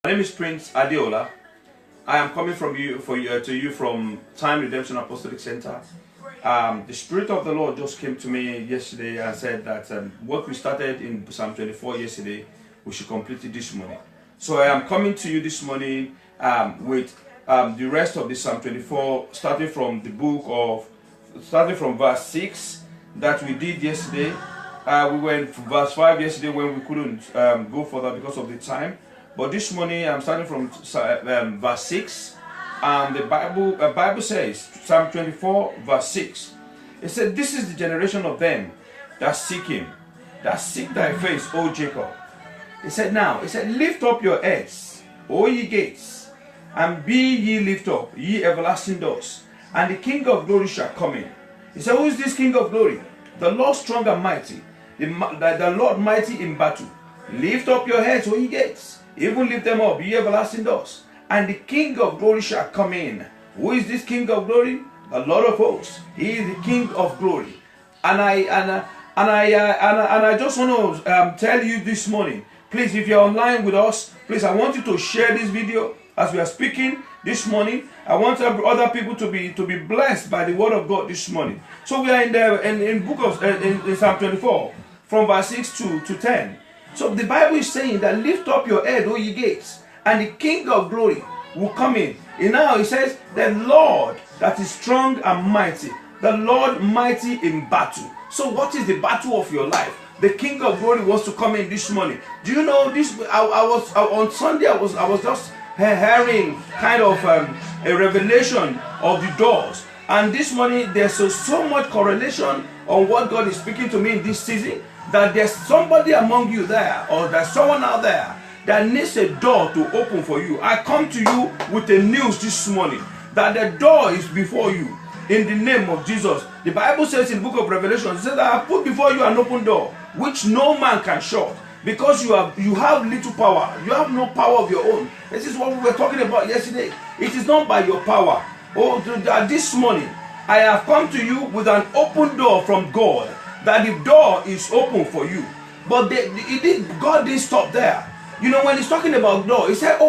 My name is Prince Adeola. I am coming from to you from Time Redemption Apostolic Center. The Spirit of the Lord just came to me yesterday and said that what we started in Psalm 24 yesterday, we should complete it this morning. So I am coming to you this morning with the rest of the Psalm 24, starting from verse 6 that we did yesterday. We went from verse 5 yesterday when we couldn't go further because of the time. But this morning I'm starting from verse 6. The Bible says, Psalm 24 verse 6. It said, "This is the generation of them that seek him, that seek thy face, O Jacob." It said, "Lift up your heads, O ye gates, and be ye lift up, ye everlasting doors, and the King of glory shall come in." He said, who is this King of glory? The Lord strong and mighty, the Lord mighty in battle. Lift up your heads, O ye gates, even lift them up, ye everlasting doors, and the King of glory shall come in. Who is this King of glory? The Lord of hosts. He is the King of glory. And I just want to tell you this morning, please, if you're online with us, please, I want you to share this video as we are speaking this morning. I want other people to be blessed by the word of God this morning. So we are in Psalm 24, from verse 6 to 10. So the Bible is saying that lift up your head, O ye gates, and the King of glory will come in. And now it says, the Lord that is strong and mighty, the Lord mighty in battle. So what is the battle of your life? The King of glory wants to come in this morning. Do you know this? On Sunday I was just hearing kind of a revelation of the doors. And this morning there's so much correlation on what God is speaking to me in this season, that there's somebody among you there, or there's someone out there that needs a door to open for you. I come to you with the news this morning that the door is before you in the name of Jesus. The Bible says in the book of Revelation, it says that I put before you an open door which no man can shut, because you have little power. You have no power of your own. This is what we were talking about yesterday. It is not by your power. This morning I have come to you with an open door from God, that the door is open for you. But God didn't stop there. You know, when he's talking about door, he said,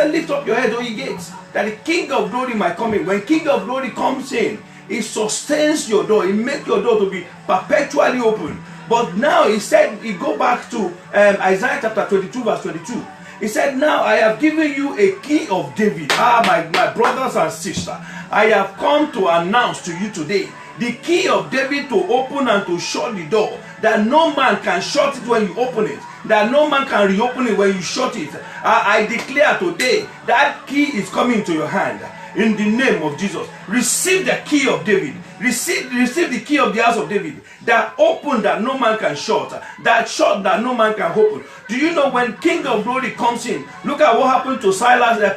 lift up your head, O ye gates, that the King of glory might come in. When King of glory comes in, he sustains your door. He makes your door to be perpetually open. But now he said, he go back to Isaiah chapter 22 verse 22. He said, now I have given you a key of David. My brothers and sisters, I have come to announce to you today the key of David to open and to shut the door, that no man can shut it when you open it, that no man can reopen it when you shut it. I declare today that key is coming to your hand in the name of Jesus. Receive the key of David. Receive the key of the house of David, that open that no man can shut, that shut that no man can open. Do you know when King of glory comes in, look at what happened to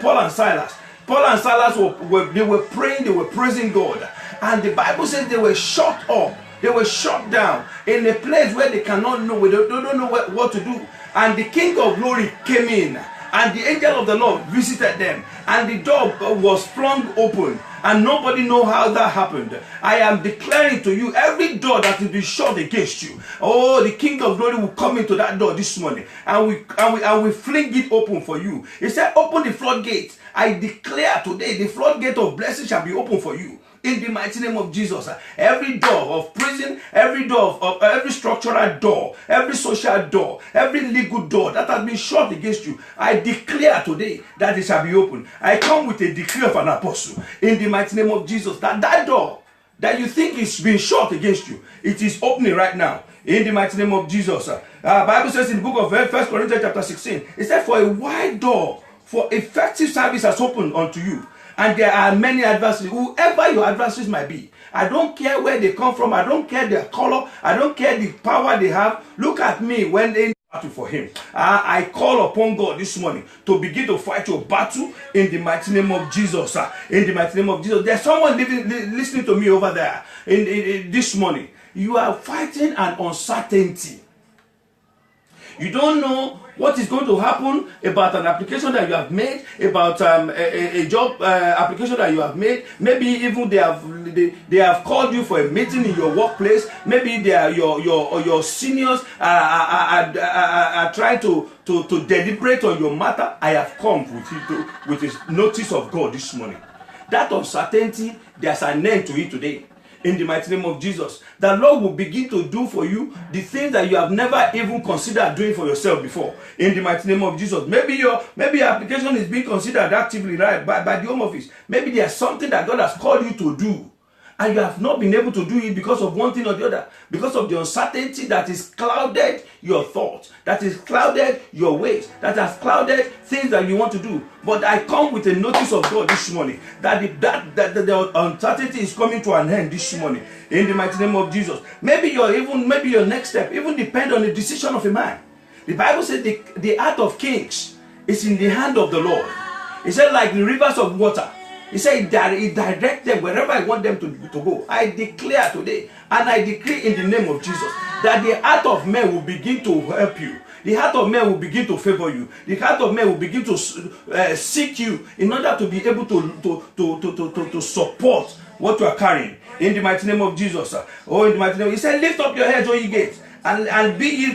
Paul and Silas. Paul and Silas were praying, they were praising God. And the Bible says they were shut up. They were shut down in a place where they cannot know, they don't know what to do. And the King of glory came in, and the angel of the Lord visited them, and the door was flung open, and nobody know how that happened. I am declaring to you, every door that will be shut against you, the King of glory will come into that door this morning, and we fling it open for you. He said, open the floodgate. I declare today, the floodgate of blessing shall be open for you. In the mighty name of Jesus, every door of prison, every door of every structural door, every social door, every legal door that has been shut against you, I declare today that it shall be open. I come with a decree of an apostle in the mighty name of Jesus, that door that you think is being shut against you, it is opening right now in the mighty name of Jesus. Bible says in the book of 1 Corinthians chapter 16, it said, for a wide door for effective service has opened unto you. And there are many adversaries, whoever your adversaries might be. I don't care where they come from. I don't care their color. I don't care the power they have. Look at me when they battle for him. I call upon God this morning to begin to fight your battle in the mighty name of Jesus. In the mighty name of Jesus. There's someone listening to me over there in this morning. You are fighting an uncertainty. You don't know what is going to happen about an application that you have made, about a job application that you have made. Maybe even they have called you for a meeting in your workplace. Maybe they are your seniors are trying to deliberate on your matter. I have come with a notice of God this morning. That uncertainty, there's an end to it today. In the mighty name of Jesus, the Lord will begin to do for you the things that you have never even considered doing for yourself before. In the mighty name of Jesus, maybe your application is being considered actively right by the Home Office. Maybe there's something that God has called you to do, and you have not been able to do it because of one thing or the other, because of the uncertainty that is clouded your thoughts, that is clouded your ways, that has clouded things that you want to do. But I come with a notice of God this morning that the uncertainty is coming to an end this morning in the mighty name of Jesus. Maybe your next step even depend on the decision of a man. The Bible says the heart of kings is in the hand of the Lord. It said, like the rivers of water. He said he direct them wherever I want them to go. I declare today and I decree in the name of Jesus that the heart of men will begin to help you. The heart of men will begin to favor you. The heart of men will begin to seek you in order to be able to support what you are carrying. In the mighty name of Jesus. Oh, in the mighty name. He said, lift up your heads, O ye gates, and be ye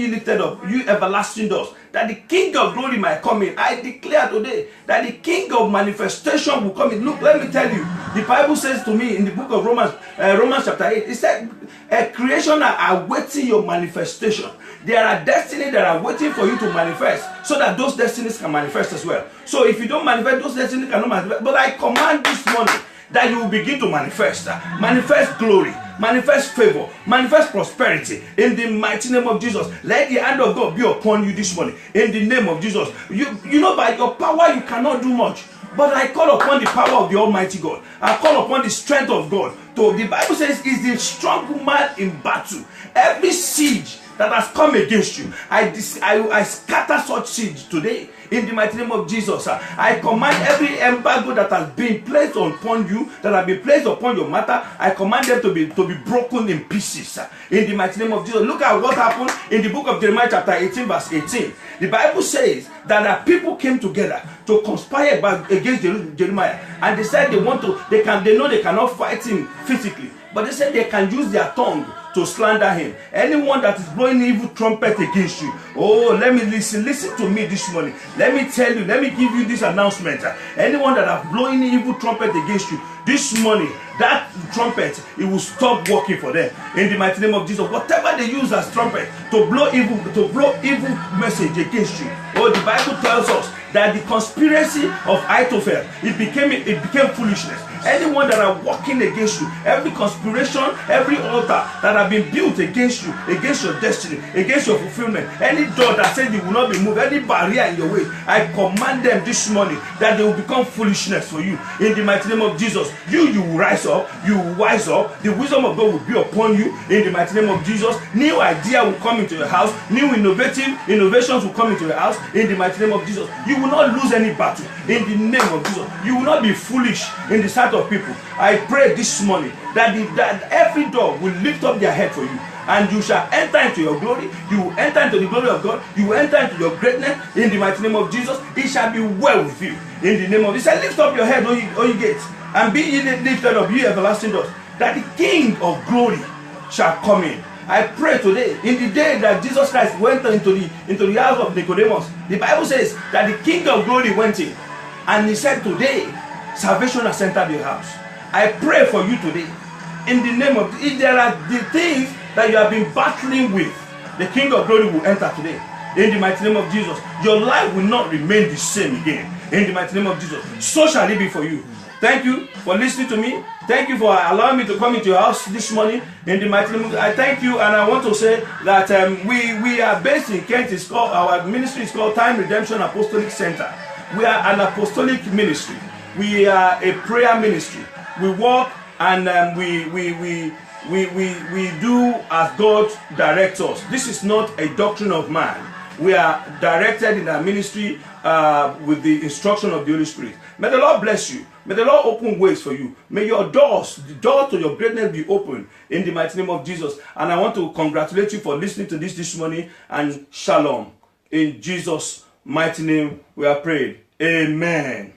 lifted up, you everlasting doors, that the King of glory might come in. I declare today that the King of manifestation will come in. Look, let me tell you, the Bible says to me in the book of Romans chapter 8, it said, a creation are awaiting your manifestation. There are destinies that are waiting for you to manifest, so that those destinies can manifest as well. So if you don't manifest, those destinies cannot manifest. But I command this morning that you will begin to manifest glory, manifest favor, manifest prosperity in the mighty name of Jesus. Let the hand of God be upon you this morning in the name of Jesus. You know, by your power you cannot do much, but I call upon the power of the Almighty God. I call upon the strength of God. So the Bible says, is the strong man in battle. Every siege that has come against you, I scatter such siege today in the mighty name of Jesus. I command every embargo that has been placed upon you, that have been placed upon your matter, I command them to be broken in pieces in the mighty name of Jesus. Look at what happened in the book of Jeremiah chapter 18 verse 18. The Bible says that the people came together to conspire against Jeremiah, and they said they know they cannot fight him physically, but they said they can use their tongue to slander him. Anyone that is blowing evil trumpet against you, oh, let me listen to me this morning. Let me tell you, let me give you this announcement. Anyone that is blowing evil trumpet against you this morning, that trumpet, it will stop working for them in the mighty name of Jesus. Whatever they use as trumpet to blow evil message against you, oh, the Bible tells us that the conspiracy of Ahithophel, it became foolishness. Anyone that are working against you, every conspiration, every altar that have been built against you, against your destiny, against your fulfillment, any door that said you will not be moved, any barrier in your way, I command them this morning that they will become foolishness for you in the mighty name of Jesus. You will rise up, you will wise up, the wisdom of God will be upon you in the mighty name of Jesus. New idea will come into your house, new innovations will come into your house in the mighty name of Jesus. You will not lose any battle in the name of Jesus. You will not be foolish in the sight of people. I pray this morning that every door will lift up their head for you, and you shall enter into your glory. You will enter into the glory of God. You will enter into your greatness in the mighty name of Jesus. It shall be well with you in the name of Jesus. Lift up your head, O ye gates, and be ye lifted up, you everlasting doors, that the King of glory shall come in. I pray today, in the day that Jesus Christ went into the house of Nicodemus, the Bible says that the King of glory went in, and he said, today salvation has entered your house. I pray for you today in the name of, if there are the things that you have been battling with, the King of glory will enter today in the mighty name of Jesus. Your life will not remain the same again in the mighty name of Jesus. So shall it be for you. Thank you for listening to me. Thank you for allowing me to come into your house this morning in the mighty name of Jesus. I thank you, and I want to say that we are based in Kent. It's called, our ministry is called Time Redemption Apostolic Center. We are an apostolic ministry. We are a prayer ministry. We walk and we do as God directs us. This is not a doctrine of man. We are directed in our ministry with the instruction of the Holy Spirit. May the Lord bless you. May the Lord open ways for you. May your doors, the door to your greatness, be open in the mighty name of Jesus. And I want to congratulate you for listening to this morning, and shalom. In Jesus' mighty name we are prayed. Amen.